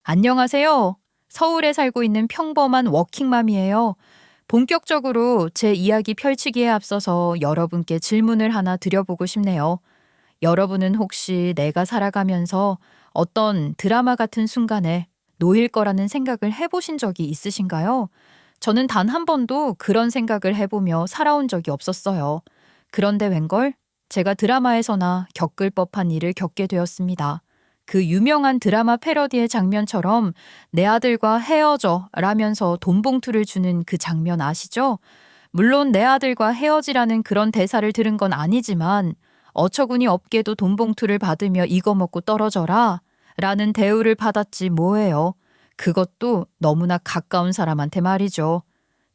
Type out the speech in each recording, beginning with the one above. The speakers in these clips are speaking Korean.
안녕하세요. 서울에 살고 있는 평범한 워킹맘이에요. 본격적으로 제 이야기 펼치기에 앞서서 여러분께 질문을 하나 드려보고 싶네요. 여러분은 혹시 내가 살아가면서 어떤 드라마 같은 순간에 놓일 거라는 생각을 해보신 적이 있으신가요? 저는 단 한 번도 그런 생각을 해보며 살아온 적이 없었어요. 그런데 웬걸? 제가 드라마에서나 겪을 법한 일을 겪게 되었습니다. 그 유명한 드라마 패러디의 장면처럼 내 아들과 헤어져 라면서 돈봉투를 주는 그 장면 아시죠? 물론 내 아들과 헤어지라는 그런 대사를 들은 건 아니지만 어처구니 없게도 돈봉투를 받으며 이거 먹고 떨어져라 라는 대우를 받았지 뭐예요. 그것도 너무나 가까운 사람한테 말이죠.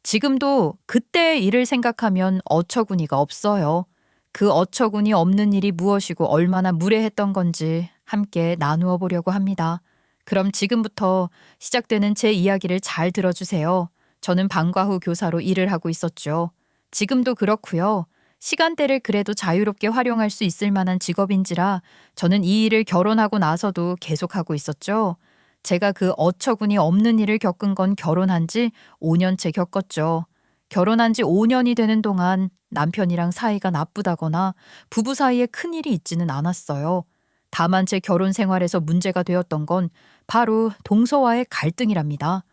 지금도 그때의 일을 생각하면 어처구니가 없어요. 그 어처구니 없는 일이 무엇이고 얼마나 무례했던 건지 함께 나누어 보려고 합니다. 그럼 지금부터 시작되는 제 이야기를 잘 들어주세요. 저는 방과 후 교사로 일을 하고 있었죠. 지금도 그렇고요. 시간대를 그래도 자유롭게 활용할 수 있을 만한 직업인지라 저는 이 일을 결혼하고 나서도 계속하고 있었죠. 제가 그 어처구니 없는 일을 겪은 건 결혼한 지 5년째 겪었죠. 결혼한 지 5년이 되는 동안 남편이랑 사이가 나쁘다거나 부부 사이에 큰일이 있지는 않았어요. 다만 제 결혼 생활에서 문제가 되었던 건 바로 동서와의 갈등이랍니다.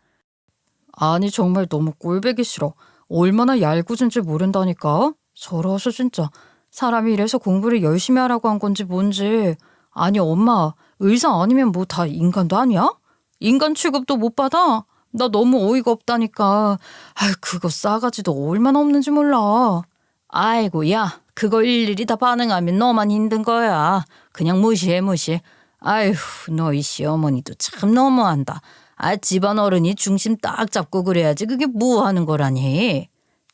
아니 정말 너무 꼴보기 싫어. 얼마나 얄궂은지 모른다니까. 저러서 진짜. 사람이 이래서 공부를 열심히 하라고 한 건지 뭔지. 아니 엄마, 의사 아니면 뭐 다 인간도 아니야? 인간 취급도 못 받아? 나 너무 어이가 없다니까. 아이 그거 싸가지도 얼마나 없는지 몰라. 아이고 야, 그거 일일이 다 반응하면 너만 힘든 거야. 그냥 무시해 무시. 아휴 너희 시어머니도 참 너무한다. 아 집안 어른이 중심 딱 잡고 그래야지 그게 뭐 하는 거라니.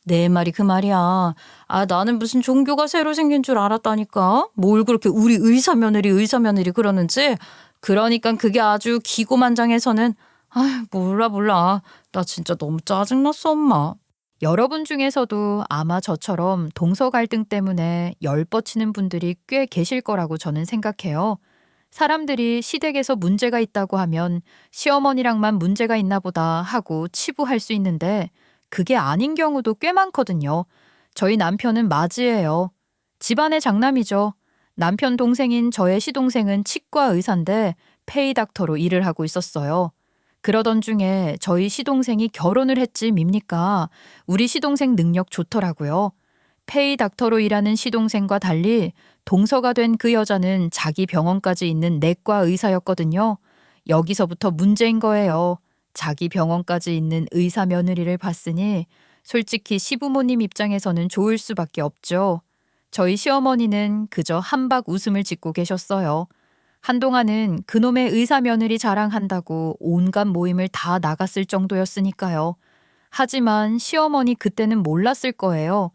내 말이 그 말이야. 아 나는 무슨 종교가 새로 생긴 줄 알았다니까. 뭘 그렇게 우리 의사 며느리 그러는지. 그러니까 그게 아주 기고만장해서는 아 몰라. 나 진짜 너무 짜증났어 엄마. 여러분 중에서도 아마 저처럼 동서 갈등 때문에 열뻗치는 분들이 꽤 계실 거라고 저는 생각해요. 사람들이 시댁에서 문제가 있다고 하면 시어머니랑만 문제가 있나 보다 하고 치부할 수 있는데 그게 아닌 경우도 꽤 많거든요. 저희 남편은 맞이예요. 집안의 장남이죠. 남편 동생인 저의 시동생은 치과 의사인데 페이닥터로 일을 하고 있었어요. 그러던 중에 저희 시동생이 결혼을 했지 밉니까? 우리 시동생 능력 좋더라고요. 페이닥터로 일하는 시동생과 달리 동서가 된 그 여자는 자기 병원까지 있는 내과 의사였거든요. 여기서부터 문제인 거예요. 자기 병원까지 있는 의사 며느리를 봤으니 솔직히 시부모님 입장에서는 좋을 수밖에 없죠. 저희 시어머니는 그저 한박 웃음을 짓고 계셨어요. 한동안은 그놈의 의사 며느리 자랑한다고 온갖 모임을 다 나갔을 정도였으니까요. 하지만 시어머니 그때는 몰랐을 거예요.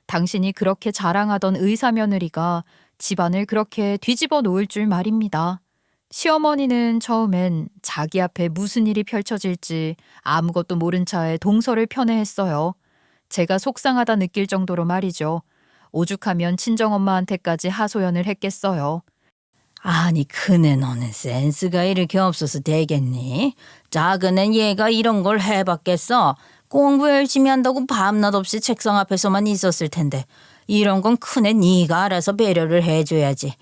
당신이 그렇게 자랑하던 의사 며느리가 집안을 그렇게 뒤집어 놓을 줄 말입니다. 시어머니는 처음엔 자기 앞에 무슨 일이 펼쳐질지 아무것도 모른 채 동서를 편애했어요. 제가 속상하다 느낄 정도로 말이죠. 오죽하면 친정엄마한테까지 하소연을 했겠어요. 아니 그네 너는 센스가 이렇게 없어서 되겠니? 작은 애 얘가 이런 걸 해봤겠어? 공부 열심히 한다고 밤낮 없이 책상 앞에서만 있었을 텐데 이런 건 큰애 네가 알아서 배려를 해줘야지.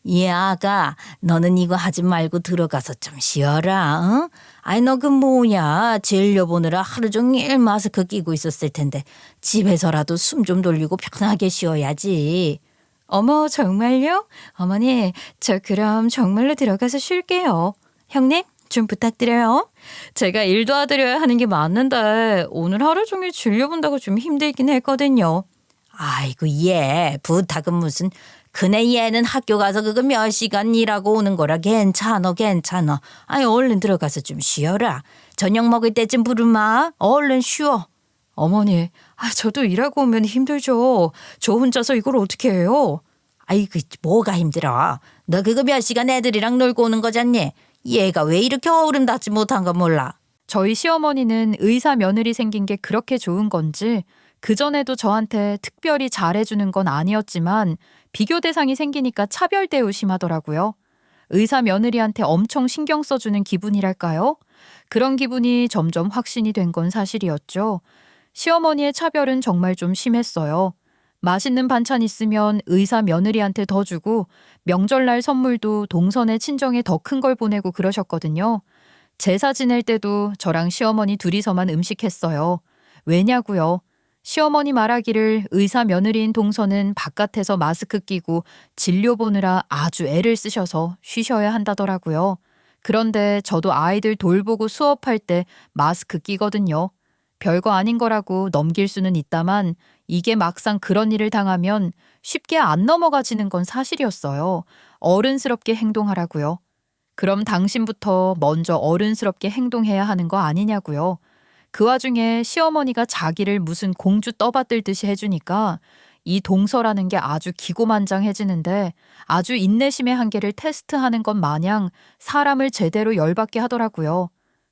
얘 아가 너는 이거 하지 말고 들어가서 좀 쉬어라. 응? 아니 너 그 뭐야 진료 보느라 하루 종일 마스크 끼고 있었을 텐데 집에서라도 숨 좀 돌리고 편하게 쉬어야지. 어머 정말요? 어머니 저 그럼 정말로 들어가서 쉴게요. 형님 좀 부탁드려요. 제가 일 도와드려야 하는 게 맞는데 오늘 하루 종일 진료 본다고 좀 힘들긴 했거든요. 아이고 얘 부탁은 무슨. 그네 얘는 학교 가서 그거 몇 시간 일하고 오는 거라 괜찮아. 아이 얼른 들어가서 좀 쉬어라. 저녁 먹을 때쯤 부르마. 얼른 쉬어. 어머니 저도 일하고 오면 힘들죠. 저 혼자서 이걸 어떻게 해요? 아이 그 뭐가 힘들어. 너 그거 몇 시간 애들이랑 놀고 오는 거잖니. 얘가 왜 이렇게 어른 닿지 못한 건 몰라. 저희 시어머니는 의사 며느리 생긴 게 그렇게 좋은 건지 그전에도 저한테 특별히 잘해주는 건 아니었지만 비교 대상이 생기니까 차별 대우 심하더라고요. 의사 며느리한테 엄청 신경 써주는 기분이랄까요? 그런 기분이 점점 확신이 된 건 사실이었죠. 시어머니의 차별은 정말 좀 심했어요. 맛있는 반찬 있으면 의사 며느리한테 더 주고 명절날 선물도 동선의 친정에 더 큰 걸 보내고 그러셨거든요. 제사 지낼 때도 저랑 시어머니 둘이서만 음식했어요. 왜냐고요? 시어머니 말하기를 의사 며느리인 동서는 바깥에서 마스크 끼고 진료 보느라 아주 애를 쓰셔서 쉬셔야 한다더라고요. 그런데 저도 아이들 돌보고 수업할 때 마스크 끼거든요. 별거 아닌 거라고 넘길 수는 있다만 이게 막상 그런 일을 당하면 쉽게 안 넘어가지는 건 사실이었어요. 어른스럽게 행동하라고요. 그럼 당신부터 먼저 어른스럽게 행동해야 하는 거 아니냐고요. 그 와중에 시어머니가 자기를 무슨 공주 떠받들듯이 해주니까 이 동서라는 게 아주 기고만장해지는데 아주 인내심의 한계를 테스트하는 것 마냥 사람을 제대로 열받게 하더라고요.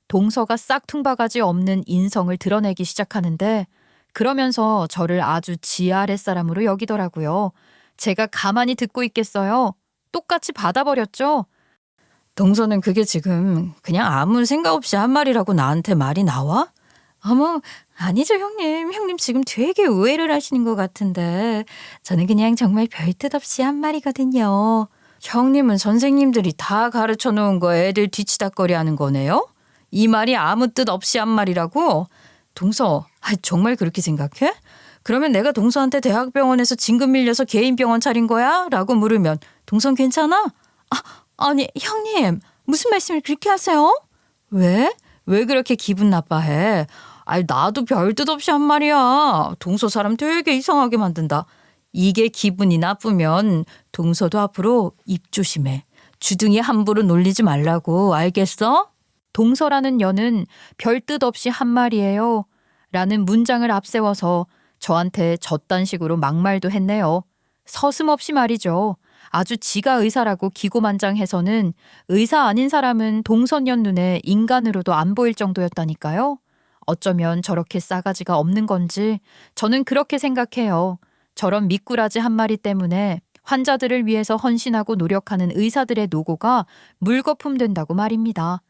동서가 싹퉁바가지 없는 인성을 드러내기 시작하는데 그러면서 저를 아주 지하 아랫사람으로 여기더라고요. 제가 가만히 듣고 있겠어요? 똑같이 받아버렸죠? 동서는 그게 지금 그냥 아무 생각 없이 한 말이라고 나한테 말이 나와? 어머, 아니죠, 형님. 형님 지금 되게 오해를 하시는 것 같은데. 저는 그냥 정말 별 뜻 없이 한 말이거든요. 형님은 선생님들이 다 가르쳐 놓은 거 애들 뒤치다꺼리 하는 거네요? 이 말이 아무 뜻 없이 한 말이라고? 동서, 정말 그렇게 생각해? 그러면 내가 동서한테 대학병원에서 진급 밀려서 개인 병원 차린 거야? 라고 물으면 동선 괜찮아? 아니, 형님, 무슨 말씀을 그렇게 하세요? 왜? 왜 그렇게 기분 나빠해? 나도 별 뜻 없이 한 말이야. 동서 사람 되게 이상하게 만든다. 이게 기분이 나쁘면 동서도 앞으로 입 조심해. 주둥이 함부로 놀리지 말라고, 알겠어? 동서라는 여는 별 뜻 없이 한 말이에요. 라는 문장을 앞세워서 저한테 저딴 식으로 막말도 했네요. 서슴없이 말이죠. 아주 지가 의사라고 기고만장해서는 의사 아닌 사람은 동선연 눈에 인간으로도 안 보일 정도였다니까요. 어쩌면 저렇게 싸가지가 없는 건지 저는 그렇게 생각해요. 저런 미꾸라지 한 마리 때문에 환자들을 위해서 헌신하고 노력하는 의사들의 노고가 물거품 된다고 말입니다.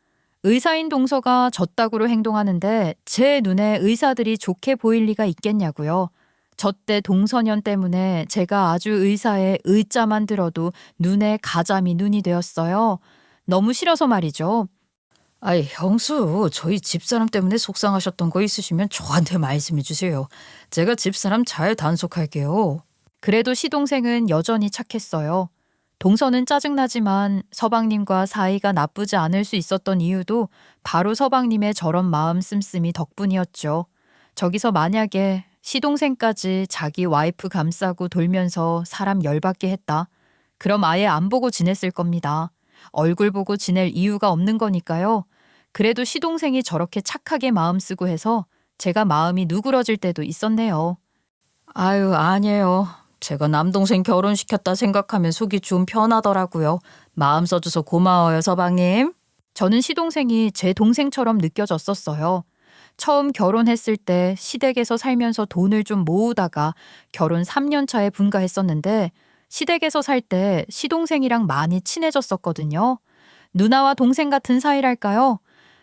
의사인 동서가 젖다구로 행동하는데 제 눈에 의사들이 좋게 보일 리가 있겠냐고요. 저 때 동서년 때문에 제가 아주 의사의 의자만 들어도 눈에 가자미 눈이 되었어요. 너무 싫어서 말이죠. 형수, 저희 집사람 때문에 속상하셨던 거 있으시면 저한테 말씀해 주세요. 제가 집사람 잘 단속할게요. 그래도 시동생은 여전히 착했어요. 동서는 짜증나지만 서방님과 사이가 나쁘지 않을 수 있었던 이유도 바로 서방님의 저런 마음 씀씀이 덕분이었죠. 저기서 만약에 시동생까지 자기 와이프 감싸고 돌면서 사람 열받게 했다. 그럼 아예 안 보고 지냈을 겁니다. 얼굴 보고 지낼 이유가 없는 거니까요. 그래도 시동생이 저렇게 착하게 마음 쓰고 해서 제가 마음이 누그러질 때도 있었네요. 아니에요. 제가 남동생 결혼시켰다 생각하면 속이 좀 편하더라고요. 마음 써줘서 고마워요, 서방님. 저는 시동생이 제 동생처럼 느껴졌었어요. 처음 결혼했을 때 시댁에서 살면서 돈을 좀 모으다가 결혼 3년 차에 분가했었는데 시댁에서 살 때 시동생이랑 많이 친해졌었거든요. 누나와 동생 같은 사이랄까요?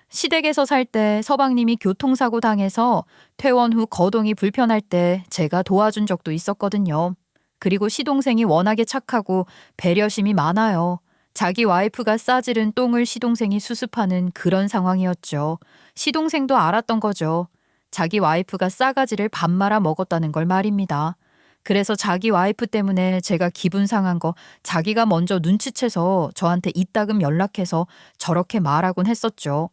시댁에서 살 때 서방님이 교통사고 당해서 퇴원 후 거동이 불편할 때 제가 도와준 적도 있었거든요. 그리고 시동생이 워낙에 착하고 배려심이 많아요. 자기 와이프가 싸지른 똥을 시동생이 수습하는 그런 상황이었죠. 시동생도 알았던 거죠. 자기 와이프가 싸가지를 밥 말아 먹었다는 걸 말입니다. 그래서 자기 와이프 때문에 제가 기분 상한 거 자기가 먼저 눈치채서 저한테 이따금 연락해서 저렇게 말하곤 했었죠.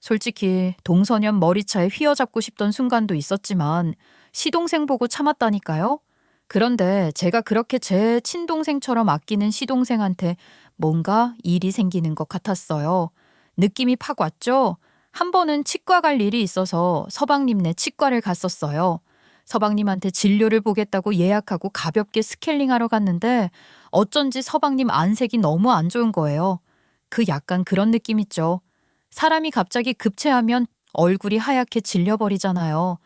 솔직히 동서년 머리차에 휘어잡고 싶던 순간도 있었지만 시동생 보고 참았다니까요. 그런데 제가 그렇게 제 친동생처럼 아끼는 시동생한테 뭔가 일이 생기는 것 같았어요. 느낌이 팍 왔죠? 한 번은 치과 갈 일이 있어서 서방님네 치과를 갔었어요. 서방님한테 진료를 보겠다고 예약하고 가볍게 스케일링하러 갔는데 어쩐지 서방님 안색이 너무 안 좋은 거예요. 그 약간 그런 느낌 있죠. 사람이 갑자기 급체하면 얼굴이 하얗게 질려버리잖아요.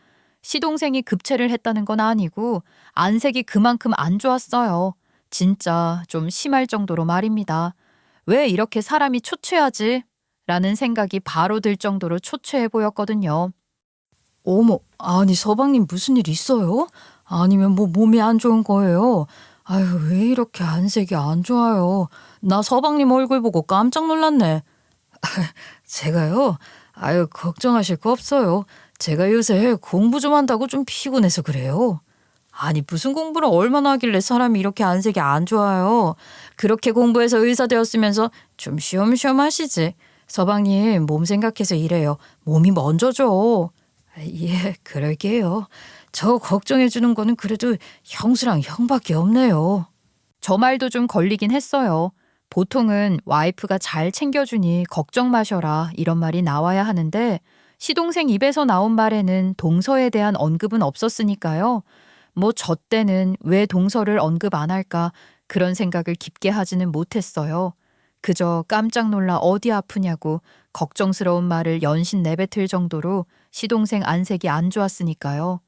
시동생이 급체를 했다는 건 아니고 안색이 그만큼 안 좋았어요. 진짜 좀 심할 정도로 말입니다. 왜 이렇게 사람이 초췌하지? 라는 생각이 바로 들 정도로 초췌해 보였거든요. 어머, 아니 서방님 무슨 일 있어요? 아니면 뭐 몸이 안 좋은 거예요? 아유, 왜 이렇게 안색이 안 좋아요? 나 서방님 얼굴 보고 깜짝 놀랐네. 제가요? 아유, 걱정하실 거 없어요. 제가 요새 공부 좀 한다고 좀 피곤해서 그래요. 아니, 무슨 공부를 얼마나 하길래 사람이 이렇게 안색이 안 좋아요? 그렇게 공부해서 의사 되었으면서 좀 쉬엄쉬엄 하시지. 서방님 몸 생각해서 이래요. 몸이 먼저죠. 예, 그럴게요. 저 걱정해 주는 거는 그래도 형수랑 형밖에 없네요. 저 말도 좀 걸리긴 했어요. 보통은 와이프가 잘 챙겨주니 걱정 마셔라 이런 말이 나와야 하는데 시동생 입에서 나온 말에는 동서에 대한 언급은 없었으니까요. 뭐 저 때는 왜 동서를 언급 안 할까 그런 생각을 깊게 하지는 못했어요. 그저 깜짝 놀라 어디 아프냐고 걱정스러운 말을 연신 내뱉을 정도로 시동생 안색이 안 좋았으니까요.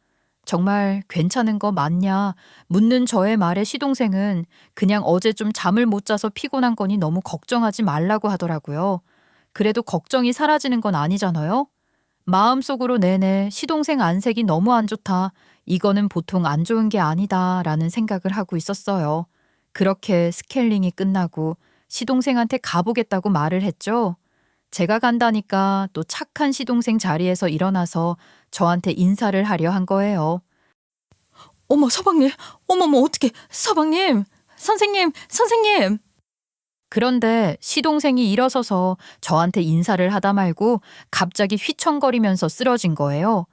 정말 괜찮은 거 맞냐 묻는 저의 말에 시동생은 그냥 어제 좀 잠을 못 자서 피곤한 거니 너무 걱정하지 말라고 하더라고요. 그래도 걱정이 사라지는 건 아니잖아요. 마음속으로 내내 시동생 안색이 너무 안 좋다. 이거는 보통 안 좋은 게 아니다 라는 생각을 하고 있었어요. 그렇게 스케일링이 끝나고 시동생한테 가보겠다고 말을 했죠. 제가 간다니까 또 착한 시동생 자리에서 일어나서 저한테 인사를 하려 한 거예요. 어머, 서방님. 어머머, 어떡해. 서방님. 선생님, 선생님. 그런데 시동생이 일어서서 저한테 인사를 하다 말고 갑자기 휘청거리면서 쓰러진 거예요.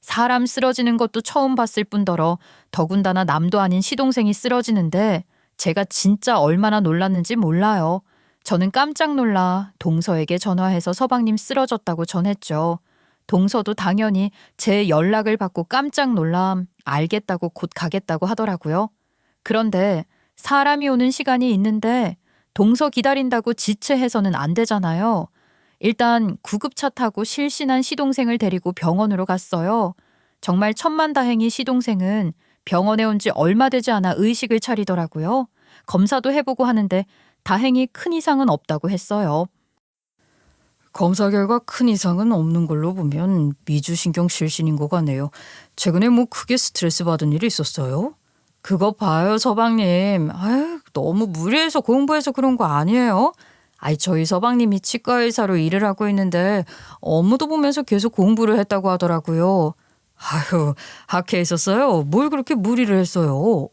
사람 쓰러지는 것도 처음 봤을 뿐더러 더군다나 남도 아닌 시동생이 쓰러지는데 제가 진짜 얼마나 놀랐는지 몰라요. 저는 깜짝 놀라 동서에게 전화해서 서방님 쓰러졌다고 전했죠. 동서도 당연히 제 연락을 받고 깜짝 놀람 알겠다고 곧 가겠다고 하더라고요. 그런데 사람이 오는 시간이 있는데 동서 기다린다고 지체해서는 안 되잖아요. 일단 구급차 타고 실신한 시동생을 데리고 병원으로 갔어요. 정말 천만다행히 시동생은 병원에 온 지 얼마 되지 않아 의식을 차리더라고요. 검사도 해보고 하는데 다행히 큰 이상은 없다고 했어요. 검사 결과 큰 이상은 없는 걸로 보면 미주신경 실신인 것 같네요. 최근에 뭐 크게 스트레스 받은 일이 있었어요? 그거 봐요, 서방님. 아유, 너무 무리해서 공부해서 그런 거 아니에요? 아이, 저희 서방님이 치과 의사로 일을 하고 있는데 업무도 보면서 계속 공부를 했다고 하더라고요. 아유, 학회에 있었어요? 뭘 그렇게 무리를 했어요?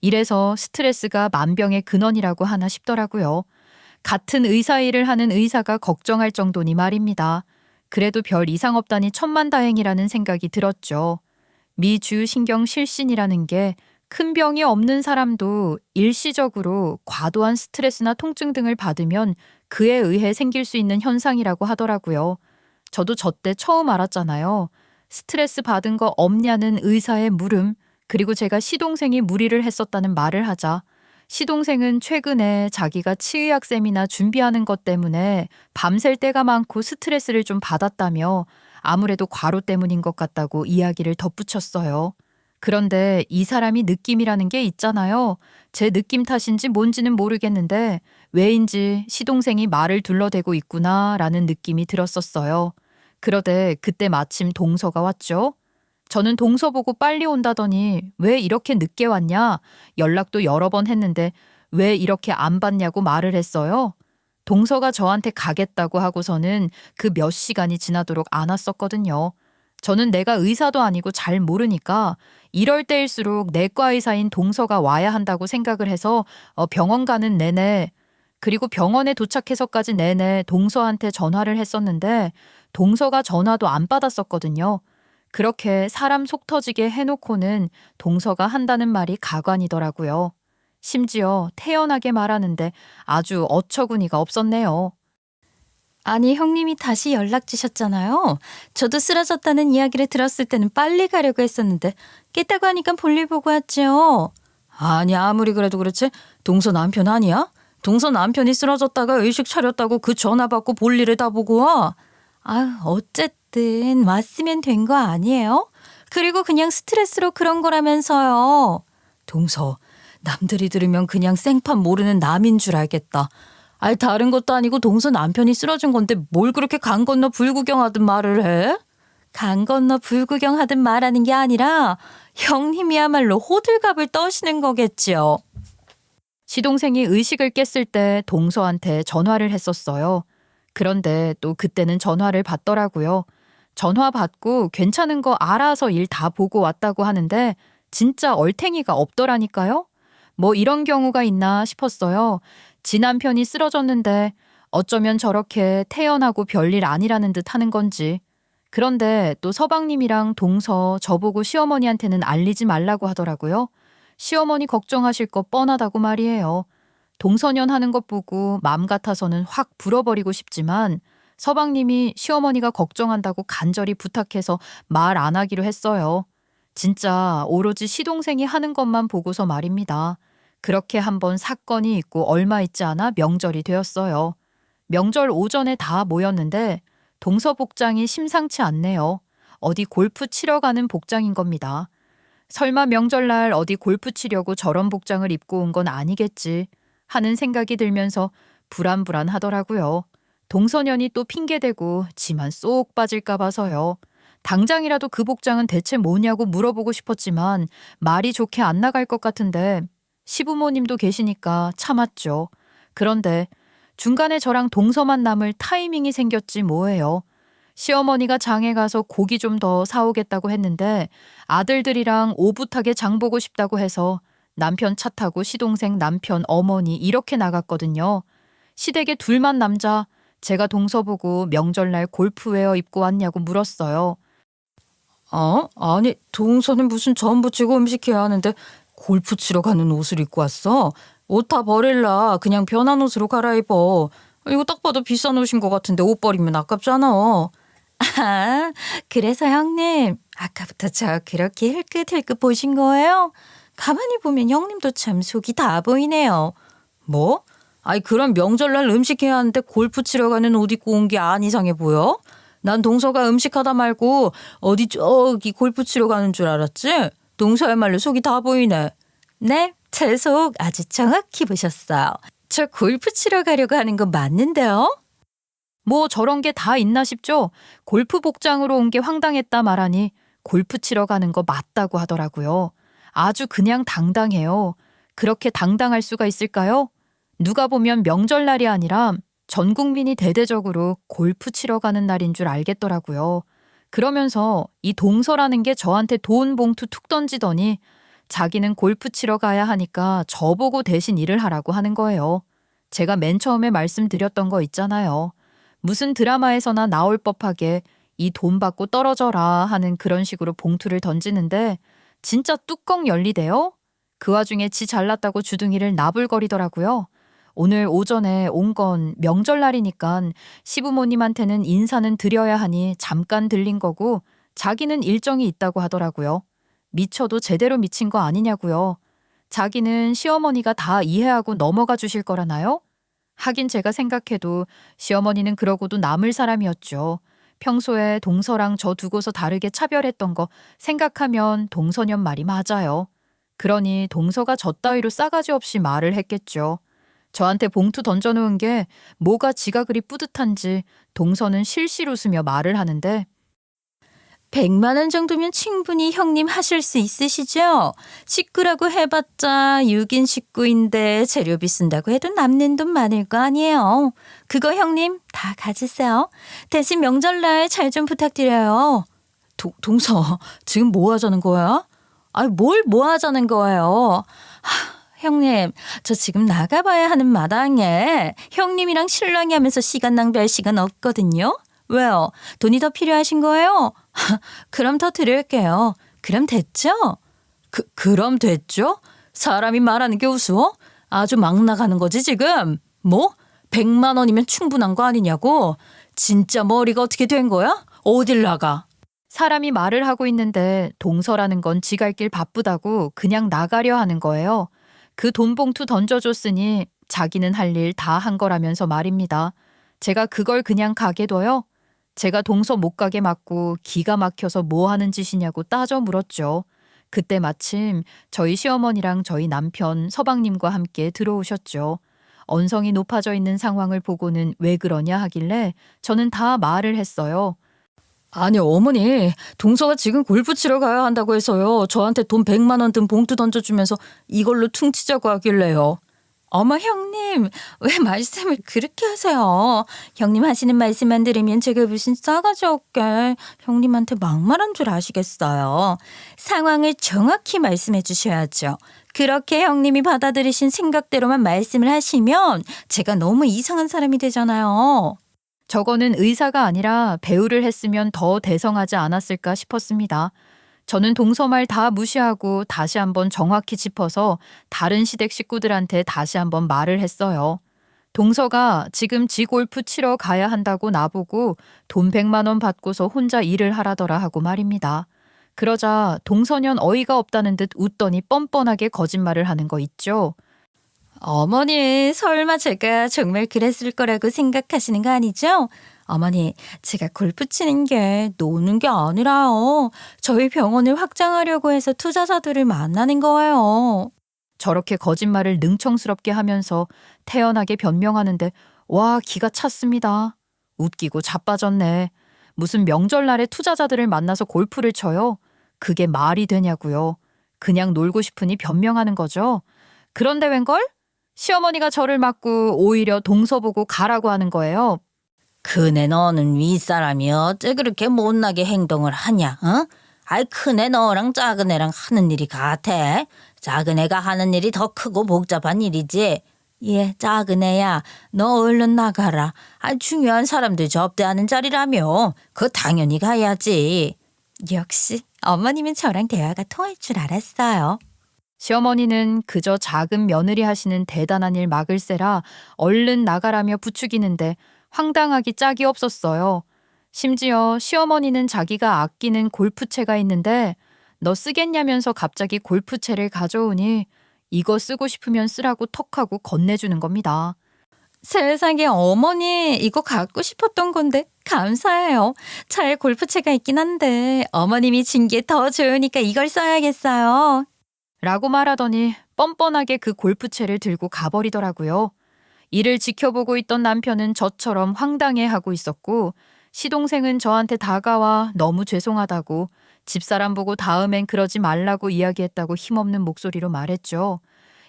이래서 스트레스가 만병의 근원이라고 하나 싶더라고요. 같은 의사 일을 하는 의사가 걱정할 정도니 말입니다. 그래도 별 이상 없다니 천만다행이라는 생각이 들었죠. 미주신경 실신이라는 게 큰 병이 없는 사람도 일시적으로 과도한 스트레스나 통증 등을 받으면 그에 의해 생길 수 있는 현상이라고 하더라고요. 저도 저 때 처음 알았잖아요. 스트레스 받은 거 없냐는 의사의 물음, 그리고 제가 시동생이 무리를 했었다는 말을 하자 시동생은 최근에 자기가 치의학 세미나 준비하는 것 때문에 밤샐 때가 많고 스트레스를 좀 받았다며 아무래도 과로 때문인 것 같다고 이야기를 덧붙였어요. 그런데 이 사람이 느낌이라는 게 있잖아요. 제 느낌 탓인지 뭔지는 모르겠는데 왜인지 시동생이 말을 둘러대고 있구나라는 느낌이 들었었어요. 그러되 그때 마침 동서가 왔죠. 저는 동서 보고 빨리 온다더니 왜 이렇게 늦게 왔냐? 연락도 여러 번 했는데 왜 이렇게 안 받냐고 말을 했어요. 동서가 저한테 가겠다고 하고서는 그 몇 시간이 지나도록 안 왔었거든요. 저는 내가 의사도 아니고 잘 모르니까 이럴 때일수록 내과 의사인 동서가 와야 한다고 생각을 해서 병원 가는 내내 그리고 병원에 도착해서까지 내내 동서한테 전화를 했었는데 동서가 전화도 안 받았었거든요. 그렇게 사람 속 터지게 해놓고는 동서가 한다는 말이 가관이더라고요. 심지어 태연하게 말하는데 아주 어처구니가 없었네요. 아니, 형님이 다시 연락 주셨잖아요. 저도 쓰러졌다는 이야기를 들었을 때는 빨리 가려고 했었는데 깼다고 하니까 볼일 보고 왔죠. 아니, 아무리 그래도 그렇지 동서 남편 아니야? 동서 남편이 쓰러졌다가 의식 차렸다고 그 전화 받고 볼일을 다 보고 와. 아유, 어쨌든 왔으면 된 거 아니에요? 그리고 그냥 스트레스로 그런 거라면서요. 동서, 남들이 들으면 그냥 생판 모르는 남인 줄 알겠다. 아이, 다른 것도 아니고 동서 남편이 쓰러진 건데 뭘 그렇게 강 건너 불구경하듯 말을 해? 강 건너 불구경하듯 말하는 게 아니라 형님이야말로 호들갑을 떠시는 거겠지요. 시동생이 의식을 깼을 때 동서한테 전화를 했었어요. 그런데 또 그때는 전화를 받더라고요. 전화 받고 괜찮은 거 알아서 일 다 보고 왔다고 하는데 진짜 얼탱이가 없더라니까요. 뭐 이런 경우가 있나 싶었어요. 지 남편이 쓰러졌는데 어쩌면 저렇게 태연하고 별일 아니라는 듯 하는 건지. 그런데 또 서방님이랑 동서 저보고 시어머니한테는 알리지 말라고 하더라고요. 시어머니 걱정하실 거 뻔하다고 말이에요. 동서년 하는 것 보고 맘 같아서는 확 불어버리고 싶지만 서방님이 시어머니가 걱정한다고 간절히 부탁해서 말 안 하기로 했어요. 진짜 오로지 시동생이 하는 것만 보고서 말입니다. 그렇게 한번 사건이 있고 얼마 있지 않아 명절이 되었어요. 명절 오전에 다 모였는데 동서 복장이 심상치 않네요. 어디 골프 치러 가는 복장인 겁니다. 설마 명절날 어디 골프 치려고 저런 복장을 입고 온 건 아니겠지 하는 생각이 들면서 불안불안하더라고요. 동서년이 또 핑계대고 지만 쏙 빠질까 봐서요. 당장이라도 그 복장은 대체 뭐냐고 물어보고 싶었지만 말이 좋게 안 나갈 것 같은데 시부모님도 계시니까 참았죠. 그런데 중간에 저랑 동서만 남을 타이밍이 생겼지 뭐예요. 시어머니가 장에 가서 고기 좀 더 사오겠다고 했는데 아들들이랑 오붓하게 장 보고 싶다고 해서 남편 차 타고 시동생 남편 어머니 이렇게 나갔거든요. 시댁에 둘만 남자 제가 동서 보고 명절날 골프웨어 입고 왔냐고 물었어요. 아니, 동서는 무슨 전 부치고 음식해야 하는데 골프 치러 가는 옷을 입고 왔어? 옷 다 버릴라. 그냥 편한 옷으로 갈아입어. 이거 딱 봐도 비싼 옷인 것 같은데 옷 버리면 아깝잖아. 아, 그래서 형님 아까부터 저 그렇게 힐끗힐끗 보신 거예요? 가만히 보면 형님도 참 속이 다 보이네요. 뭐? 아이, 그럼 명절날 음식해야 하는데 골프 치러 가는 옷 입고 온 게 안 이상해 보여? 난 동서가 음식하다 말고 어디 저기 골프 치러 가는 줄 알았지? 동서야말로 속이 다 보이네. 네, 제 속 아주 정확히 보셨어요. 저 골프 치러 가려고 하는 거 맞는데요? 뭐 저런 게 다 있나 싶죠? 골프 복장으로 온 게 황당했다 말하니 골프 치러 가는 거 맞다고 하더라고요. 아주 그냥 당당해요. 그렇게 당당할 수가 있을까요? 누가 보면 명절날이 아니라 전 국민이 대대적으로 골프 치러 가는 날인 줄 알겠더라고요. 그러면서 이 동서라는 게 저한테 돈 봉투 툭 던지더니 자기는 골프 치러 가야 하니까 저보고 대신 일을 하라고 하는 거예요. 제가 맨 처음에 말씀드렸던 거 있잖아요. 무슨 드라마에서나 나올 법하게 이 돈 받고 떨어져라 하는 그런 식으로 봉투를 던지는데 진짜 뚜껑 열리대요? 그 와중에 지 잘났다고 주둥이를 나불거리더라고요. 오늘 오전에 온 건 명절날이니까 시부모님한테는 인사는 드려야 하니 잠깐 들린 거고 자기는 일정이 있다고 하더라고요. 미쳐도 제대로 미친 거 아니냐고요. 자기는 시어머니가 다 이해하고 넘어가 주실 거라나요? 하긴 제가 생각해도 시어머니는 그러고도 남을 사람이었죠. 평소에 동서랑 저 두고서 다르게 차별했던 거 생각하면 동서년 말이 맞아요. 그러니 동서가 저 따위로 싸가지 없이 말을 했겠죠. 저한테 봉투 던져놓은 게 뭐가 지가 그리 뿌듯한지 동서는 실실 웃으며 말을 하는데 100만 원 정도면 충분히 형님 하실 수 있으시죠? 식구라고 해봤자 6인 식구인데 재료비 쓴다고 해도 남는 돈 많을 거 아니에요. 그거 형님 다 가지세요. 대신 명절날 잘 좀 부탁드려요. 동서, 지금 뭐 하자는 거야? 아니, 뭘 뭐 하자는 거예요? 형님, 저 지금 나가봐야 하는 마당에 형님이랑 신랑이 하면서 시간 낭비할 시간 없거든요. 왜요? 돈이 더 필요하신 거예요? 그럼 더 드릴게요. 그럼 됐죠? 그럼 됐죠? 사람이 말하는 게 우스워? 아주 막 나가는 거지 지금. 뭐? 100만 원이면 충분한 거 아니냐고? 진짜 머리가 어떻게 된 거야? 어딜 나가? 사람이 말을 하고 있는데 동서라는 건 지 갈 길 바쁘다고 그냥 나가려 하는 거예요. 그 돈 봉투 던져줬으니 자기는 할 일 다 한 거라면서 말입니다. 제가 그걸 그냥 가게 둬요? 제가 동서 못 가게 막고 기가 막혀서 뭐 하는 짓이냐고 따져 물었죠. 그때 마침 저희 시어머니랑 저희 남편 서방님과 함께 들어오셨죠. 언성이 높아져 있는 상황을 보고는 왜 그러냐 하길래 저는 다 말을 했어요. 아니 어머니, 동서가 지금 골프 치러 가야 한다고 해서요. 저한테 돈 100만 원 든 봉투 던져주면서 이걸로 퉁치자고 하길래요. 어머 형님, 왜 말씀을 그렇게 하세요? 형님 하시는 말씀만 들으면 제가 무슨 싸가지 없게 형님한테 막말한 줄 아시겠어요. 상황을 정확히 말씀해 주셔야죠. 그렇게 형님이 받아들이신 생각대로만 말씀을 하시면 제가 너무 이상한 사람이 되잖아요. 저거는 의사가 아니라 배우를 했으면 더 대성하지 않았을까 싶었습니다. 저는 동서 말 다 무시하고 다시 한번 정확히 짚어서 다른 시댁 식구들한테 다시 한번 말을 했어요. 동서가 지금 지 골프 치러 가야 한다고 나보고 돈 100만 원 받고서 혼자 일을 하라더라 하고 말입니다. 그러자 동서년 어이가 없다는 듯 웃더니 뻔뻔하게 거짓말을 하는 거 있죠. 어머니, 설마 제가 정말 그랬을 거라고 생각하시는 거 아니죠? 어머니, 제가 골프 치는 게 노는 게 아니라요. 저희 병원을 확장하려고 해서 투자자들을 만나는 거예요. 저렇게 거짓말을 능청스럽게 하면서 태연하게 변명하는데 와 기가 찼습니다. 웃기고 자빠졌네. 무슨 명절날에 투자자들을 만나서 골프를 쳐요? 그게 말이 되냐고요. 그냥 놀고 싶으니 변명하는 거죠. 그런데 웬걸? 시어머니가 저를 맞고 오히려 동서 보고 가라고 하는 거예요. 그네 너는 윗사람이 어째 그렇게 못나게 행동을 하냐? 어? 아이 큰애 너랑 작은 애랑 하는 일이 같아. 작은 애가 하는 일이 더 크고 복잡한 일이지. 예, 작은 애야, 너 얼른 나가라. 아, 중요한 사람들 접대하는 자리라며. 그거 당연히 가야지. 역시 어머님은 저랑 대화가 통할 줄 알았어요. 시어머니는 그저 작은 며느리 하시는 대단한 일 막을세라 얼른 나가라며 부추기는데 황당하기 짝이 없었어요. 심지어 시어머니는 자기가 아끼는 골프채가 있는데 너 쓰겠냐면서 갑자기 골프채를 가져오니 이거 쓰고 싶으면 쓰라고 턱하고 건네주는 겁니다. 세상에 어머니, 이거 갖고 싶었던 건데 감사해요. 차에 골프채가 있긴 한데 어머님이 준 게 더 좋으니까 이걸 써야겠어요. 라고 말하더니 뻔뻔하게 그 골프채를 들고 가버리더라고요. 이를 지켜보고 있던 남편은 저처럼 황당해하고 있었고 시동생은 저한테 다가와 너무 죄송하다고 집사람 보고 다음엔 그러지 말라고 이야기했다고 힘없는 목소리로 말했죠.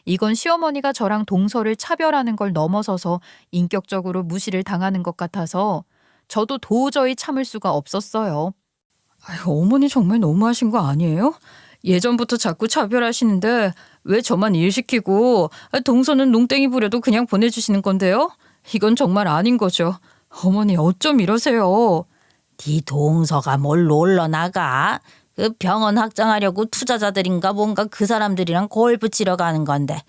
이건 시어머니가 저랑 동서를 차별하는 걸 넘어서서 인격적으로 무시를 당하는 것 같아서 저도 도저히 참을 수가 없었어요. 아유, 어머니 정말 너무하신 거 아니에요? 예전부터 자꾸 차별하시는데 왜 저만 일 시키고 동서는 농땡이 부려도 그냥 보내주시는 건데요? 이건 정말 아닌 거죠. 어머니 어쩜 이러세요? 네 동서가 뭘 놀러 나가? 그 병원 확장하려고 투자자들인가 뭔가 그 사람들이랑 골프 치러 가는 건데.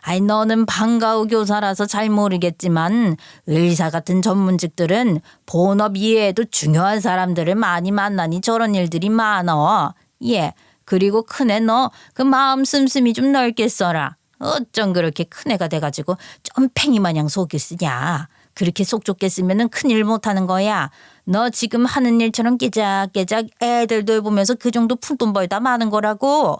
아이 너는 방과후 교사라서 잘 모르겠지만 의사 같은 전문직들은 본업 이외에도 중요한 사람들을 많이 만나니 저런 일들이 많어. 예. 그리고 큰애 너 그 마음 씀씀이 좀 넓게 써라. 어쩜 그렇게 큰애가 돼가지고 쫌팽이 마냥 속을 쓰냐. 그렇게 속 좁게 쓰면은 큰일 못하는 거야. 너 지금 하는 일처럼 깨작깨작 애들 돌보면서 그 정도 푼돈 벌다 마는 거라고.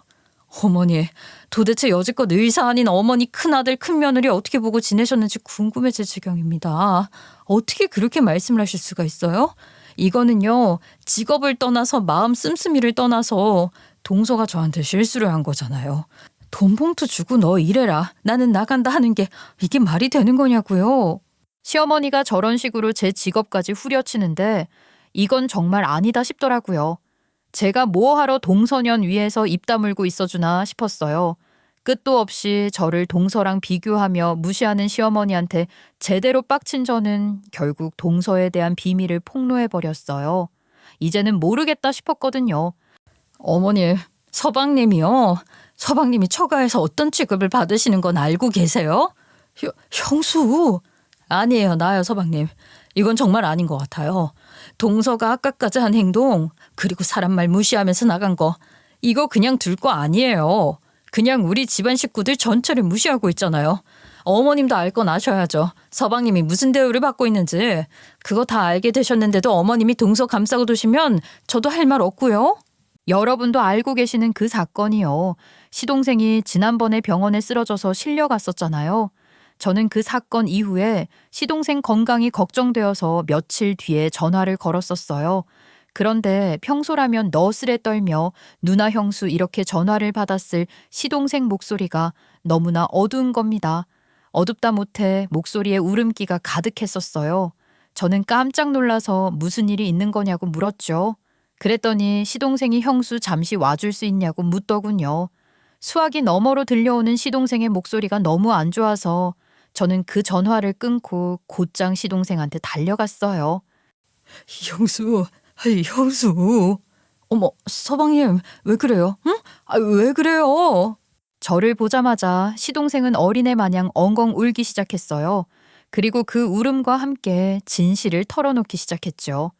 어머니, 도대체 여지껏 의사 아닌 어머니 큰아들 큰며느리 어떻게 보고 지내셨는지 궁금해질 지경입니다. 어떻게 그렇게 말씀을 하실 수가 있어요? 이거는요, 직업을 떠나서 마음 씀씀이를 떠나서 동서가 저한테 실수를 한 거잖아요. 돈 봉투 주고 너 일해라. 나는 나간다 하는 게 이게 말이 되는 거냐고요. 시어머니가 저런 식으로 제 직업까지 후려치는데 이건 정말 아니다 싶더라고요. 제가 뭐하러 동서년 위에서 입 다물고 있어주나 싶었어요. 끝도 없이 저를 동서랑 비교하며 무시하는 시어머니한테 제대로 빡친 저는 결국 동서에 대한 비밀을 폭로해버렸어요. 이제는 모르겠다 싶었거든요. 어머니, 서방님이요. 서방님이 처가에서 어떤 취급을 받으시는 건 알고 계세요? 형수. 아니에요. 나요, 서방님. 이건 정말 아닌 것 같아요. 동서가 아까까지 한 행동, 그리고 사람 말 무시하면서 나간 거, 이거 그냥 둘 거 아니에요. 그냥 우리 집안 식구들 전체를 무시하고 있잖아요. 어머님도 알 건 아셔야죠. 서방님이 무슨 대우를 받고 있는지. 그거 다 알게 되셨는데도 어머님이 동서 감싸고 두시면 저도 할 말 없고요. 여러분도 알고 계시는 그 사건이요. 시동생이 지난번에 병원에 쓰러져서 실려갔었잖아요. 저는 그 사건 이후에 시동생 건강이 걱정되어서 며칠 뒤에 전화를 걸었었어요. 그런데 평소라면 너스레 떨며 누나 형수 이렇게 전화를 받았을 시동생 목소리가 너무나 어두운 겁니다. 어둡다 못해 목소리에 울음기가 가득했었어요. 저는 깜짝 놀라서 무슨 일이 있는 거냐고 물었죠. 그랬더니 시동생이 형수 잠시 와줄 수 있냐고 묻더군요. 수화기 너머로 들려오는 시동생의 목소리가 너무 안 좋아서 저는 그 전화를 끊고 곧장 시동생한테 달려갔어요. 형수, 형수. 어머, 서방님, 왜 그래요? 응? 왜 그래요? 저를 보자마자 시동생은 어린애 마냥 엉엉 울기 시작했어요. 그리고 그 울음과 함께 진실을 털어놓기 시작했죠.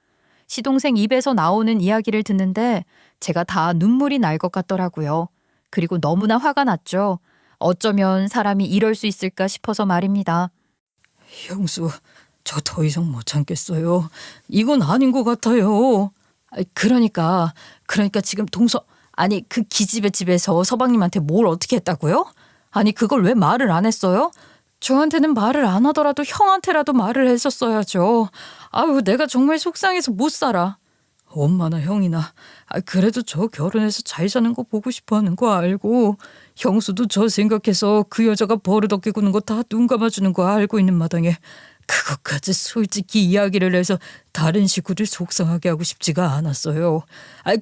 시동생 입에서 나오는 이야기를 듣는데 제가 다 눈물이 날 것 같더라고요. 그리고 너무나 화가 났죠. 어쩌면 사람이 이럴 수 있을까 싶어서 말입니다. 형수, 저 더 이상 못 참겠어요. 이건 아닌 것 같아요. 그러니까 지금 그 기집애 집에서 서방님한테 뭘 어떻게 했다고요? 아니 그걸 왜 말을 안 했어요? 저한테는 말을 안 하더라도 형한테라도 말을 했었어야죠. 아유 내가 정말 속상해서 못 살아. 엄마나 형이나 그래도 저 결혼해서 잘 사는 거 보고 싶어 하는 거 알고 형수도 저 생각해서 그 여자가 버릇없게 구는 거 다 눈 감아주는 거 알고 있는 마당에 그것까지 솔직히 이야기를 해서 다른 식구들 속상하게 하고 싶지가 않았어요.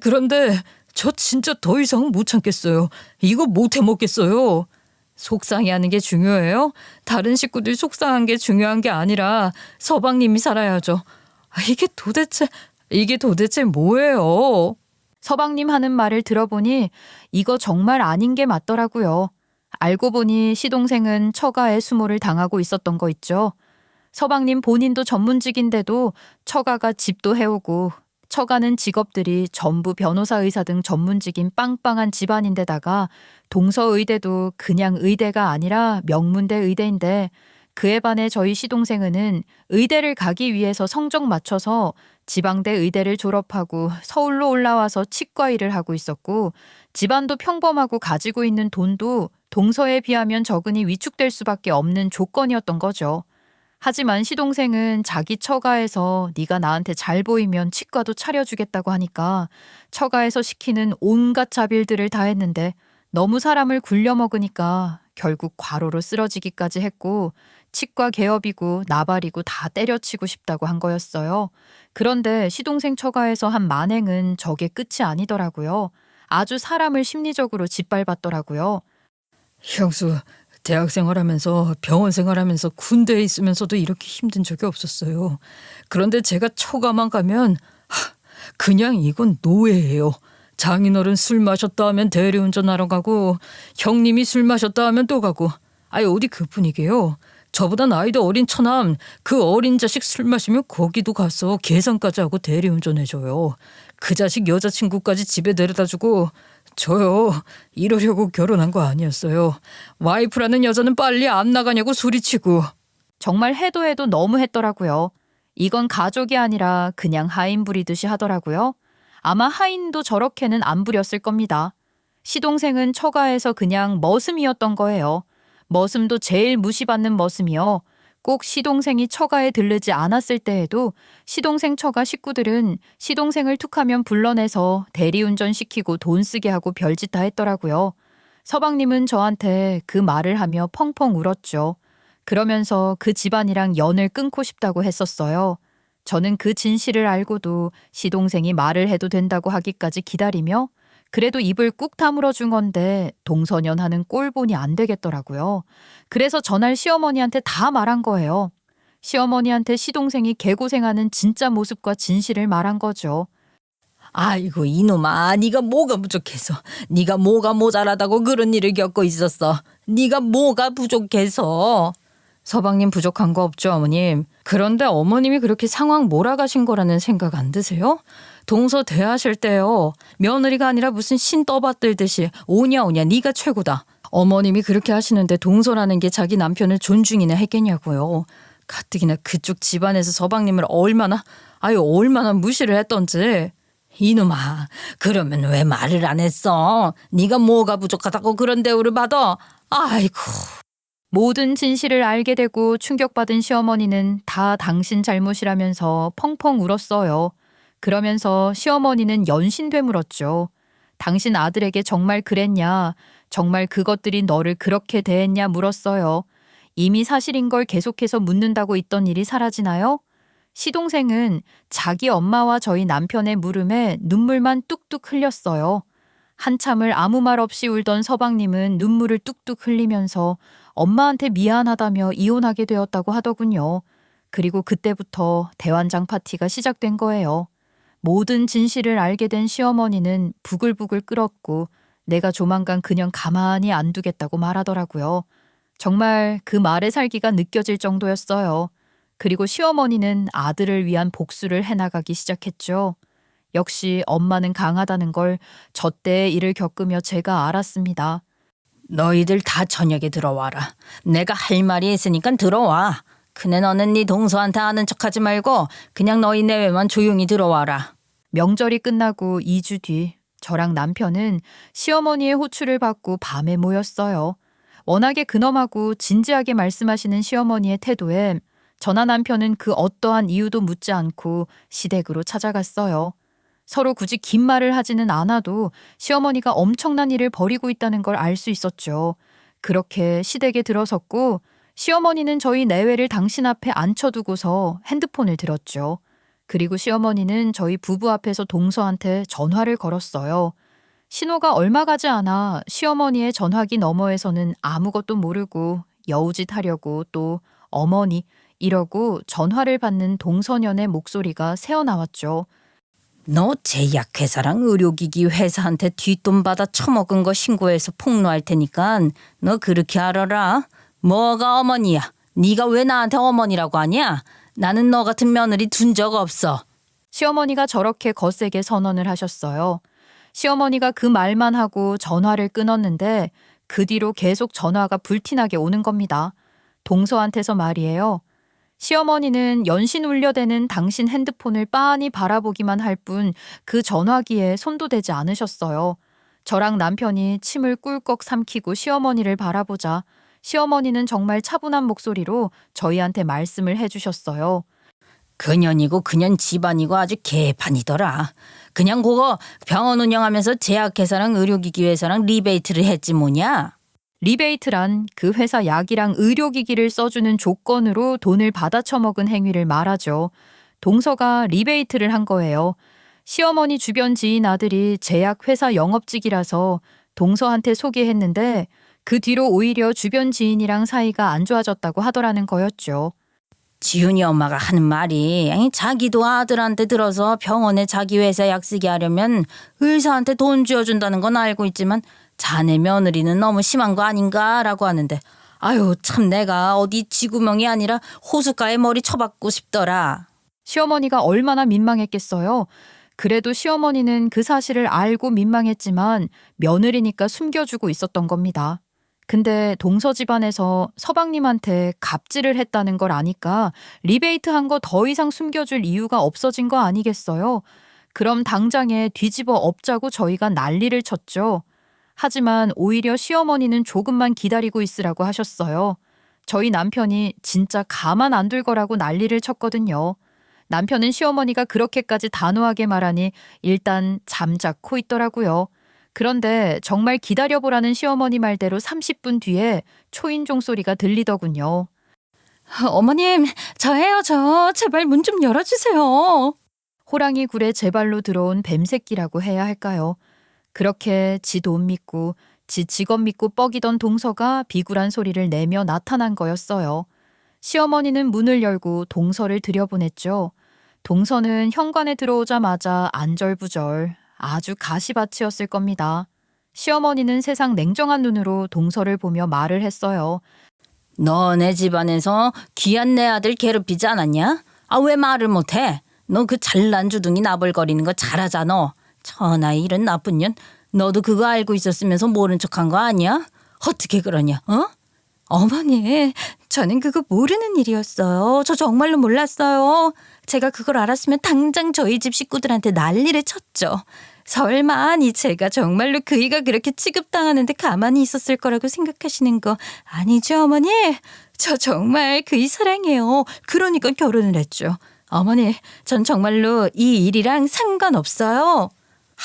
그런데 저 진짜 더 이상 못 참겠어요. 이거 못 해먹겠어요. 속상해하는 게 중요해요? 다른 식구들 속상한 게 중요한 게 아니라 서방님이 살아야죠. 이게 도대체 뭐예요? 서방님 하는 말을 들어보니 이거 정말 아닌 게 맞더라고요. 알고 보니 시동생은 처가에 수모를 당하고 있었던 거 있죠. 서방님 본인도 전문직인데도 처가가 집도 해오고 처가는 직업들이 전부 변호사, 의사 등 전문직인 빵빵한 집안인데다가 동서의대도 그냥 의대가 아니라 명문대 의대인데 그에 반해 저희 시동생은 의대를 가기 위해서 성적 맞춰서 지방대 의대를 졸업하고 서울로 올라와서 치과 일을 하고 있었고 집안도 평범하고 가지고 있는 돈도 동서에 비하면 적으니 위축될 수밖에 없는 조건이었던 거죠. 하지만 시동생은 자기 처가에서 네가 나한테 잘 보이면 치과도 차려주겠다고 하니까 처가에서 시키는 온갖 자빌들을 다 했는데 너무 사람을 굴려먹으니까 결국 과로로 쓰러지기까지 했고 치과 개업이고 나발이고 다 때려치고 싶다고 한 거였어요. 그런데 시동생 처가에서 한 만행은 저게 끝이 아니더라고요. 아주 사람을 심리적으로 짓밟았더라고요. 형수, 대학 생활하면서 병원 생활하면서 군대에 있으면서도 이렇게 힘든 적이 없었어요. 그런데 제가 처가만 가면 그냥 이건 노예예요. 장인어른 술 마셨다 하면 대리운전하러 가고 형님이 술 마셨다 하면 또 가고 어디 그 분위기예요. 저보다 나이도 어린 처남 그 어린 자식 술 마시면 거기도 가서 계산까지 하고 대리운전해줘요. 그 자식 여자친구까지 집에 데려다주고 저요 이러려고 결혼한 거 아니었어요. 와이프라는 여자는 빨리 안 나가냐고 소리치고. 정말 해도 해도 너무 했더라고요. 이건 가족이 아니라 그냥 하인 부리듯이 하더라고요. 아마 하인도 저렇게는 안 부렸을 겁니다. 시동생은 처가에서 그냥 머슴이었던 거예요. 머슴도 제일 무시받는 머슴이요. 꼭 시동생이 처가에 들르지 않았을 때에도 시동생 처가 식구들은 시동생을 툭하면 불러내서 대리운전 시키고 돈 쓰게 하고 별짓 다 했더라고요. 서방님은 저한테 그 말을 하며 펑펑 울었죠. 그러면서 그 집안이랑 연을 끊고 싶다고 했었어요. 저는 그 진실을 알고도 시동생이 말을 해도 된다고 하기까지 기다리며 그래도 입을 꾹 다물어 준 건데 동서년하는 꼴보니 안 되겠더라고요. 그래서 전날 시어머니한테 다 말한 거예요. 시어머니한테 시동생이 개고생하는 진짜 모습과 진실을 말한 거죠. 아이고 이놈아, 네가 뭐가 부족해서, 네가 뭐가 모자라다고 그런 일을 겪고 있었어. 네가 뭐가 부족해서. 서방님 부족한 거 없죠 어머님. 그런데 어머님이 그렇게 상황 몰아가신 거라는 생각 안 드세요? 동서 대하실 때요, 며느리가 아니라 무슨 신 떠받들듯이 오냐 네가 최고다. 어머님이 그렇게 하시는데 동서라는 게 자기 남편을 존중이나 했겠냐고요. 가뜩이나 그쪽 집안에서 서방님을 얼마나 무시를 했던지. 이놈아, 그러면 왜 말을 안 했어? 네가 뭐가 부족하다고 그런 대우를 받아? 아이고. 모든 진실을 알게 되고 충격받은 시어머니는 다 당신 잘못이라면서 펑펑 울었어요. 그러면서 시어머니는 연신되 물었죠. 당신 아들에게 정말 그랬냐? 정말 그것들이 너를 그렇게 대했냐 물었어요. 이미 사실인 걸 계속해서 묻는다고 있던 일이 사라지나요? 시동생은 자기 엄마와 저희 남편의 물음에 눈물만 뚝뚝 흘렸어요. 한참을 아무 말 없이 울던 서방님은 눈물을 뚝뚝 흘리면서 엄마한테 미안하다며 이혼하게 되었다고 하더군요. 그리고 그때부터 대환장 파티가 시작된 거예요. 모든 진실을 알게 된 시어머니는 부글부글 끓었고 내가 조만간 그냥 가만히 안 두겠다고 말하더라고요. 정말 그 말의 살기가 느껴질 정도였어요. 그리고 시어머니는 아들을 위한 복수를 해나가기 시작했죠. 역시 엄마는 강하다는 걸 저 때의 일을 겪으며 제가 알았습니다. 너희들 다 저녁에 들어와라. 내가 할 말이 있으니까 들어와. 근데 너는 네 동서한테 아는 척하지 말고 그냥 너희 내외만 조용히 들어와라. 명절이 끝나고 2주 뒤 저랑 남편은 시어머니의 호출을 받고 밤에 모였어요. 워낙에 근엄하고 진지하게 말씀하시는 시어머니의 태도에 저나 남편은 그 어떠한 이유도 묻지 않고 시댁으로 찾아갔어요. 서로 굳이 긴 말을 하지는 않아도 시어머니가 엄청난 일을 벌이고 있다는 걸 알 수 있었죠. 그렇게 시댁에 들어섰고 시어머니는 저희 내외를 당신 앞에 앉혀두고서 핸드폰을 들었죠. 그리고 시어머니는 저희 부부 앞에서 동서한테 전화를 걸었어요. 신호가 얼마 가지 않아 시어머니의 전화기 너머에서는 아무것도 모르고 여우짓 하려고 또 어머니 이러고 전화를 받는 동서년의 목소리가 새어나왔죠. 너 제약회사랑 의료기기 회사한테 뒷돈 받아 처먹은 거 신고해서 폭로할 테니까 너 그렇게 알아라. 뭐가 어머니야? 네가 왜 나한테 어머니라고 하냐? 나는 너 같은 며느리 둔 적 없어. 시어머니가 저렇게 거세게 선언을 하셨어요. 시어머니가 그 말만 하고 전화를 끊었는데 그 뒤로 계속 전화가 불티나게 오는 겁니다. 동서한테서 말이에요. 시어머니는 연신 울려대는 당신 핸드폰을 빤히 바라보기만 할 뿐 그 전화기에 손도 대지 않으셨어요. 저랑 남편이 침을 꿀꺽 삼키고 시어머니를 바라보자 시어머니는 정말 차분한 목소리로 저희한테 말씀을 해주셨어요. 그년이고 그년 집안이고 아주 개판이더라. 그냥 그거 병원 운영하면서 제약회사랑 의료기기 회사랑 리베이트를 했지 뭐냐. 리베이트란 그 회사 약이랑 의료기기를 써주는 조건으로 돈을 받아 처먹은 행위를 말하죠. 동서가 리베이트를 한 거예요. 시어머니 주변 지인 아들이 제약회사 영업직이라서 동서한테 소개했는데 그 뒤로 오히려 주변 지인이랑 사이가 안 좋아졌다고 하더라는 거였죠. 지훈이 엄마가 하는 말이 아니, 자기도 아들한테 들어서 병원에 자기 회사 약 쓰게 하려면 의사한테 돈 쥐어준다는 건 알고 있지만 자네 며느리는 너무 심한 거 아닌가라고 하는데 아유 참 내가 어디 쥐구멍이 아니라 호숫가에 머리 쳐박고 싶더라. 시어머니가 얼마나 민망했겠어요. 그래도 시어머니는 그 사실을 알고 민망했지만 며느리니까 숨겨주고 있었던 겁니다. 근데 동서 집안에서 서방님한테 갑질을 했다는 걸 아니까 리베이트 한 거 더 이상 숨겨줄 이유가 없어진 거 아니겠어요? 그럼 당장에 뒤집어 엎자고 저희가 난리를 쳤죠. 하지만 오히려 시어머니는 조금만 기다리고 있으라고 하셨어요. 저희 남편이 진짜 가만 안 둘 거라고 난리를 쳤거든요. 남편은 시어머니가 그렇게까지 단호하게 말하니 일단 잠자코 있더라고요. 그런데 정말 기다려보라는 시어머니 말대로 30분 뒤에 초인종 소리가 들리더군요. 어머님 저예요 저. 제발 문 좀 열어주세요. 호랑이 굴에 제 발로 들어온 뱀새끼라고 해야 할까요? 그렇게 지 돈 믿고 지 직업 믿고 뻐기던 동서가 비굴한 소리를 내며 나타난 거였어요. 시어머니는 문을 열고 동서를 들여보냈죠. 동서는 현관에 들어오자마자 안절부절 아주 가시밭이었을 겁니다. 시어머니는 세상 냉정한 눈으로 동서를 보며 말을 했어요. 너네 집안에서 귀한 내 아들 괴롭히지 않았냐? 아 왜 말을 못해? 너 그 잘난 주둥이 나불거리는 거 잘하잖아. 천하의 이런 나쁜 년. 너도 그거 알고 있었으면서 모른 척한 거 아니야? 어떻게 그러냐? 어? 어머니, 저는 그거 모르는 일이었어요. 저 정말로 몰랐어요. 제가 그걸 알았으면 당장 저희 집 식구들한테 난리를 쳤죠. 설마 아니 제가 정말로 그이가 그렇게 취급당하는데 가만히 있었을 거라고 생각하시는 거 아니죠, 어머니? 저 정말 그이 사랑해요. 그러니까 결혼을 했죠. 어머니, 전 정말로 이 일이랑 상관없어요.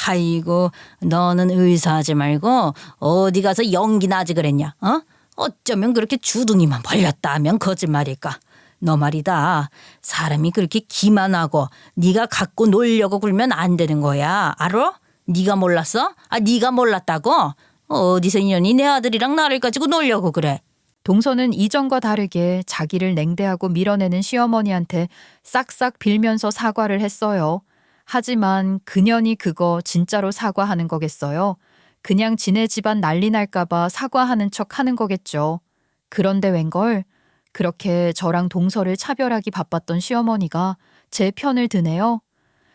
아이고, 너는 의사하지 말고 어디 가서 연기나 하지 그랬냐? 어? 어쩌면 그렇게 주둥이만 벌렸다 하면 거짓말일까? 너 말이다. 사람이 그렇게 기만하고 네가 갖고 놀려고 굴면 안 되는 거야. 알아? 네가 몰랐어? 네가 몰랐다고? 어디서 인연이 내 아들이랑 나를 가지고 놀려고 그래. 동서는 이전과 다르게 자기를 냉대하고 밀어내는 시어머니한테 싹싹 빌면서 사과를 했어요. 하지만 그년이 그거 진짜로 사과하는 거겠어요? 그냥 지네 집안 난리 날까봐 사과하는 척 하는 거겠죠. 그런데 웬걸? 그렇게 저랑 동서를 차별하기 바빴던 시어머니가 제 편을 드네요.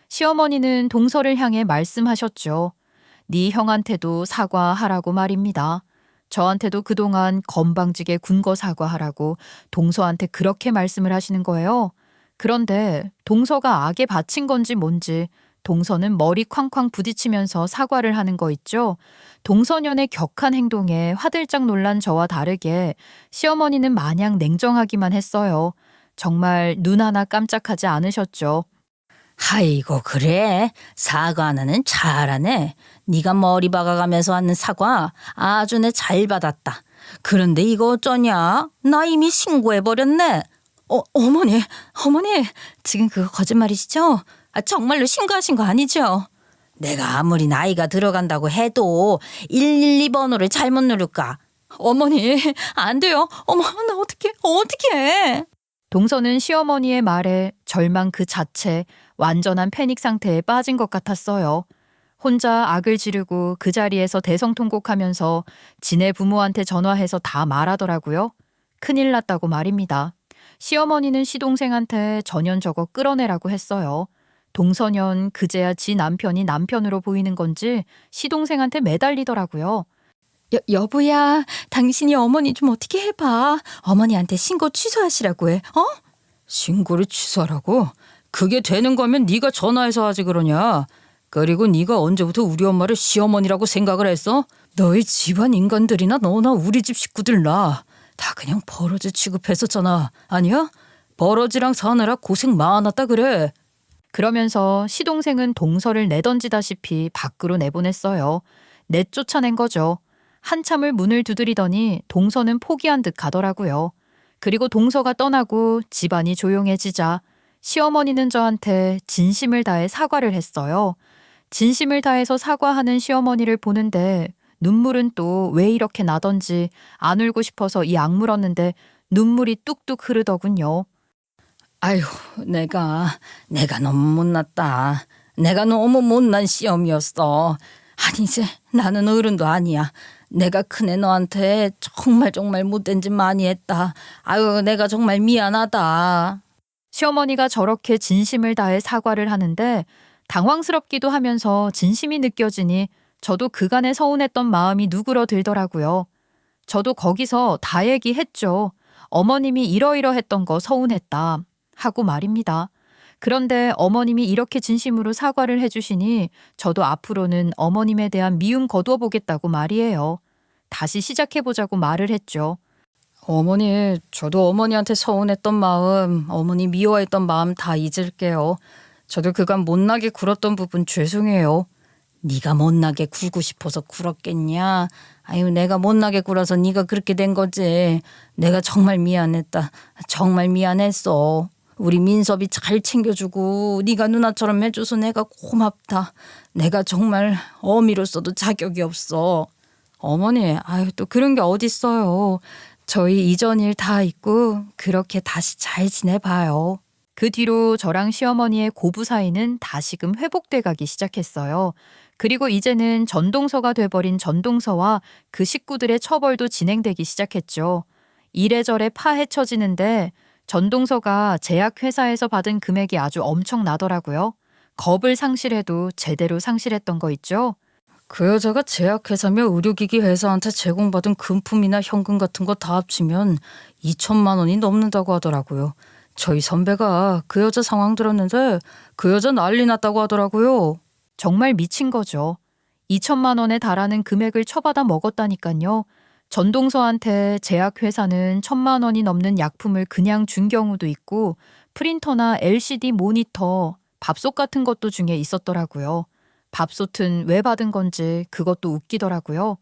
시어머니는 동서를 향해 말씀하셨죠. 네 형한테도 사과하라고 말입니다. 저한테도 그동안 건방지게 군거 사과하라고 동서한테 그렇게 말씀을 하시는 거예요. 그런데 동서가 악에 바친 건지 뭔지 동서는 머리 쾅쾅 부딪히면서 사과를 하는 거 있죠. 동서년의 격한 행동에 화들짝 놀란 저와 다르게 시어머니는 마냥 냉정하기만 했어요. 정말 눈 하나 깜짝하지 않으셨죠. 아이고 그래. 사과는 잘하네. 네가 머리 박아가면서 하는 사과 아주 내 잘 받았다. 그런데 이거 어쩌냐? 나 이미 신고해버렸네. 어머니 지금 그거 거짓말이시죠? 정말로 신고하신 거 아니죠? 내가 아무리 나이가 들어간다고 해도 112번호를 잘못 누를까? 어머니 안 돼요. 어머 나 어떡해. 동서는 시어머니의 말에 절망 그 자체 완전한 패닉 상태에 빠진 것 같았어요. 혼자 악을 지르고 그 자리에서 대성통곡하면서 지네 부모한테 전화해서 다 말하더라고요. 큰일 났다고 말입니다. 시어머니는 시동생한테 전현 저거 끌어내라고 했어요. 동서년 그제야 지 남편이 남편으로 보이는 건지 시동생한테 매달리더라고요. 여보야, 당신이 어머니 좀 어떻게 해봐. 어머니한테 신고 취소하시라고 해. 신고를 취소하라고? 그게 되는 거면 네가 전화해서 하지 그러냐. 그리고 네가 언제부터 우리 엄마를 시어머니라고 생각을 했어? 너희 집안 인간들이나 너나 우리 집 식구들 다 그냥 버러지 취급했었잖아. 아니야? 버러지랑 사느라 고생 많았다 그래. 그러면서 시동생은 동서를 내던지다시피 밖으로 내보냈어요. 내쫓아낸 거죠. 한참을 문을 두드리더니 동서는 포기한 듯 가더라고요. 그리고 동서가 떠나고 집안이 조용해지자 시어머니는 저한테 진심을 다해 사과를 했어요. 진심을 다해서 사과하는 시어머니를 보는데 눈물은 또 왜 이렇게 나던지 안 울고 싶어서 이 악물었는데 눈물이 뚝뚝 흐르더군요. 아휴, 내가 너무 못났다. 내가 너무 못난 시험이었어. 아니지, 나는 어른도 아니야. 내가 큰애 너한테 정말 못된 짓 많이 했다. 아유, 내가 정말 미안하다. 시어머니가 저렇게 진심을 다해 사과를 하는데 당황스럽기도 하면서 진심이 느껴지니 저도 그간에 서운했던 마음이 누그러들더라고요. 저도 거기서 다 얘기했죠. 어머님이 이러이러했던 거 서운했다 하고 말입니다. 그런데 어머님이 이렇게 진심으로 사과를 해주시니 저도 앞으로는 어머님에 대한 미움 거두어보겠다고 말이에요. 다시 시작해보자고 말을 했죠. 어머니, 저도 어머니한테 서운했던 마음, 어머니 미워했던 마음 다 잊을게요. 저도 그간 못나게 굴었던 부분 죄송해요. 네가 못나게 굴고 싶어서 굴었겠냐? 아유, 내가 못나게 굴어서 네가 그렇게 된 거지. 내가 정말 미안했다. 정말 미안했어. 우리 민섭이 잘 챙겨주고 네가 누나처럼 해줘서 내가 고맙다. 내가 정말 어미로서도 자격이 없어. 어머니, 아유 또 그런 게 어딨어요. 저희 이전 일 다 있고 그렇게 다시 잘 지내봐요. 그 뒤로 저랑 시어머니의 고부 사이는 다시금 회복돼 가기 시작했어요. 그리고 이제는 전동서가 돼버린 전동서와 그 식구들의 처벌도 진행되기 시작했죠. 이래저래 파헤쳐지는데 전동서가 제약회사에서 받은 금액이 아주 엄청나더라고요. 겁을 상실해도 제대로 상실했던 거 있죠? 그 여자가 제약회사며 의료기기 회사한테 제공받은 금품이나 현금 같은 거 다 합치면 2천만 원이 넘는다고 하더라고요. 저희 선배가 그 여자 상황 들었는데 그 여자 난리 났다고 하더라고요. 정말 미친 거죠. 2천만 원에 달하는 금액을 처받아 먹었다니까요. 전동서한테 제약회사는 1,000만 원이 넘는 약품을 그냥 준 경우도 있고 프린터나 LCD 모니터, 밥솥 같은 것도 중에 있었더라고요. 밥솥은 왜 받은 건지 그것도 웃기더라고요.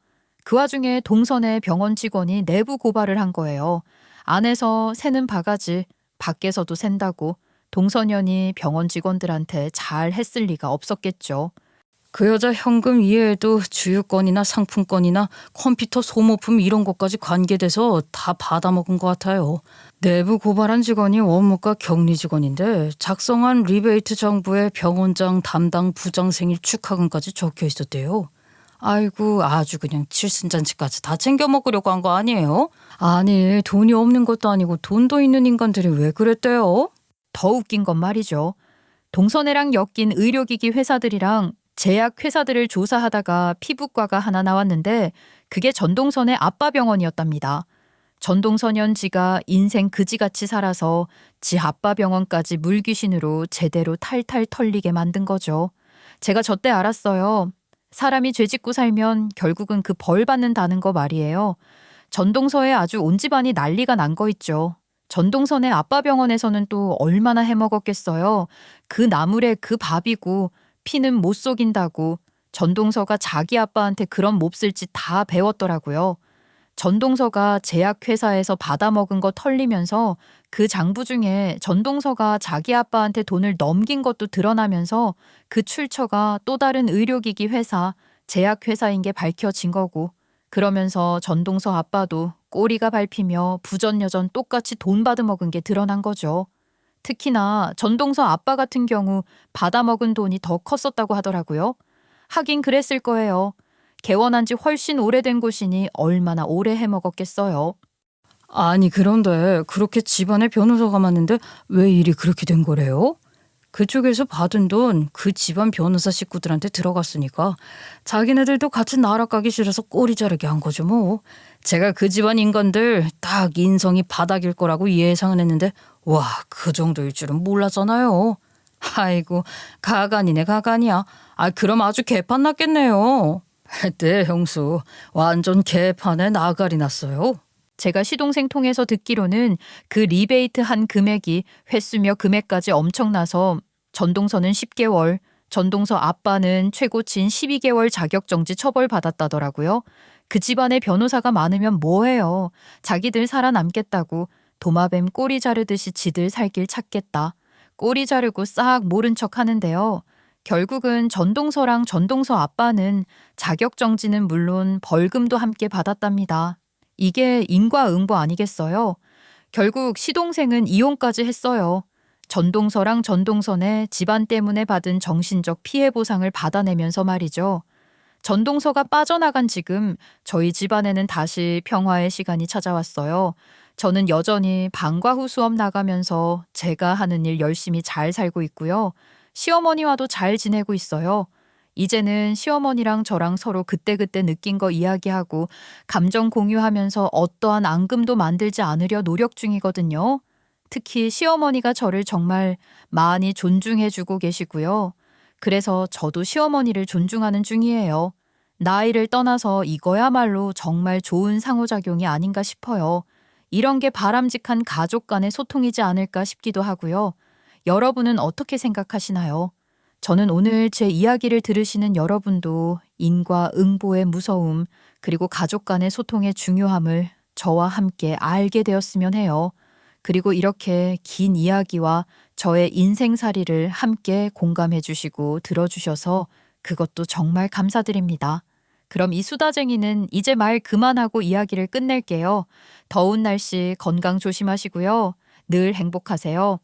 그 와중에 동선의 병원 직원이 내부 고발을 한 거예요. 안에서 새는 바가지, 밖에서도 샌다고 동선연이 병원 직원들한테 잘 했을 리가 없었겠죠. 그 여자 현금 이외에도 주유권이나 상품권이나 컴퓨터 소모품 이런 것까지 관계돼서 다 받아먹은 것 같아요. 내부 고발한 직원이 원무과 격리 직원인데 작성한 리베이트 정보에 병원장 담당 부장 생일 축하금까지 적혀 있었대요. 아이고 아주 그냥 칠순잔치까지 다 챙겨 먹으려고 한 거 아니에요? 아니 돈이 없는 것도 아니고 돈도 있는 인간들이 왜 그랬대요? 더 웃긴 건 말이죠. 동선애랑 엮인 의료기기 회사들이랑 제약 회사들을 조사하다가 피부과가 하나 나왔는데 그게 전동선의 아빠 병원이었답니다. 전동선연 지가 인생 그지같이 살아서 지 아빠 병원까지 물귀신으로 제대로 탈탈 털리게 만든 거죠. 제가 저때 알았어요. 사람이 죄 짓고 살면 결국은 그 벌 받는다는 거 말이에요. 전동서에 아주 온 집안이 난리가 난 거 있죠. 전동선의 아빠 병원에서는 또 얼마나 해먹었겠어요. 그 나물에 그 밥이고 피는 못 속인다고 전동서가 자기 아빠한테 그런 몹쓸 짓 다 배웠더라고요. 전동서가 제약회사에서 받아먹은 거 털리면서 그 장부 중에 전동서가 자기 아빠한테 돈을 넘긴 것도 드러나면서 그 출처가 또 다른 의료기기 회사, 제약회사인 게 밝혀진 거고 그러면서 전동서 아빠도 꼬리가 밟히며 부전여전 똑같이 돈 받아먹은 게 드러난 거죠. 특히나 전동서 아빠 같은 경우 받아먹은 돈이 더 컸었다고 하더라고요. 하긴 그랬을 거예요. 개원한 지 훨씬 오래된 곳이니 얼마나 오래 해먹었겠어요. 아니 그런데 그렇게 집안에 변호사가 많은데 왜 일이 그렇게 된 거래요? 그쪽에서 받은 돈 그 집안 변호사 식구들한테 들어갔으니까 자기네들도 같이 나락가기 싫어서 꼬리 자르게 한 거죠 뭐. 제가 그 집안 인간들 딱 인성이 바닥일 거라고 예상은 했는데 와 그 정도일 줄은 몰랐잖아요. 아이고 가관이네 가관이야. 아 그럼 아주 개판 났겠네요. 네 형수 완전 개판에 나가리 났어요. 제가 시동생 통해서 듣기로는 그 리베이트 한 금액이 횟수며 금액까지 엄청나서 전동서는 10개월, 전동서 아빠는 최고친 12개월 자격정지 처벌받았다더라고요. 그 집안에 변호사가 많으면 뭐해요. 자기들 살아남겠다고 도마뱀 꼬리 자르듯이 지들 살 길 찾겠다. 꼬리 자르고 싹 모른 척 하는데요. 결국은 전동서랑 전동서 아빠는 자격정지는 물론 벌금도 함께 받았답니다. 이게 인과응보 아니겠어요? 결국 시동생은 이혼까지 했어요. 전동서랑 전동선에 집안 때문에 받은 정신적 피해 보상을 받아내면서 말이죠. 전동서가 빠져나간 지금 저희 집안에는 다시 평화의 시간이 찾아왔어요. 저는 여전히 방과 후 수업 나가면서 제가 하는 일 열심히 잘 살고 있고요. 시어머니와도 잘 지내고 있어요. 이제는 시어머니랑 저랑 서로 그때그때 느낀 거 이야기하고 감정 공유하면서 어떠한 앙금도 만들지 않으려 노력 중이거든요. 특히 시어머니가 저를 정말 많이 존중해주고 계시고요. 그래서 저도 시어머니를 존중하는 중이에요. 나이를 떠나서 이거야말로 정말 좋은 상호작용이 아닌가 싶어요. 이런 게 바람직한 가족 간의 소통이지 않을까 싶기도 하고요. 여러분은 어떻게 생각하시나요? 저는 오늘 제 이야기를 들으시는 여러분도 인과응보의 무서움 그리고 가족 간의 소통의 중요함을 저와 함께 알게 되었으면 해요. 그리고 이렇게 긴 이야기와 저의 인생살이를 함께 공감해 주시고 들어주셔서 그것도 정말 감사드립니다. 그럼 이 수다쟁이는 이제 말 그만하고 이야기를 끝낼게요. 더운 날씨 건강 조심하시고요. 늘 행복하세요.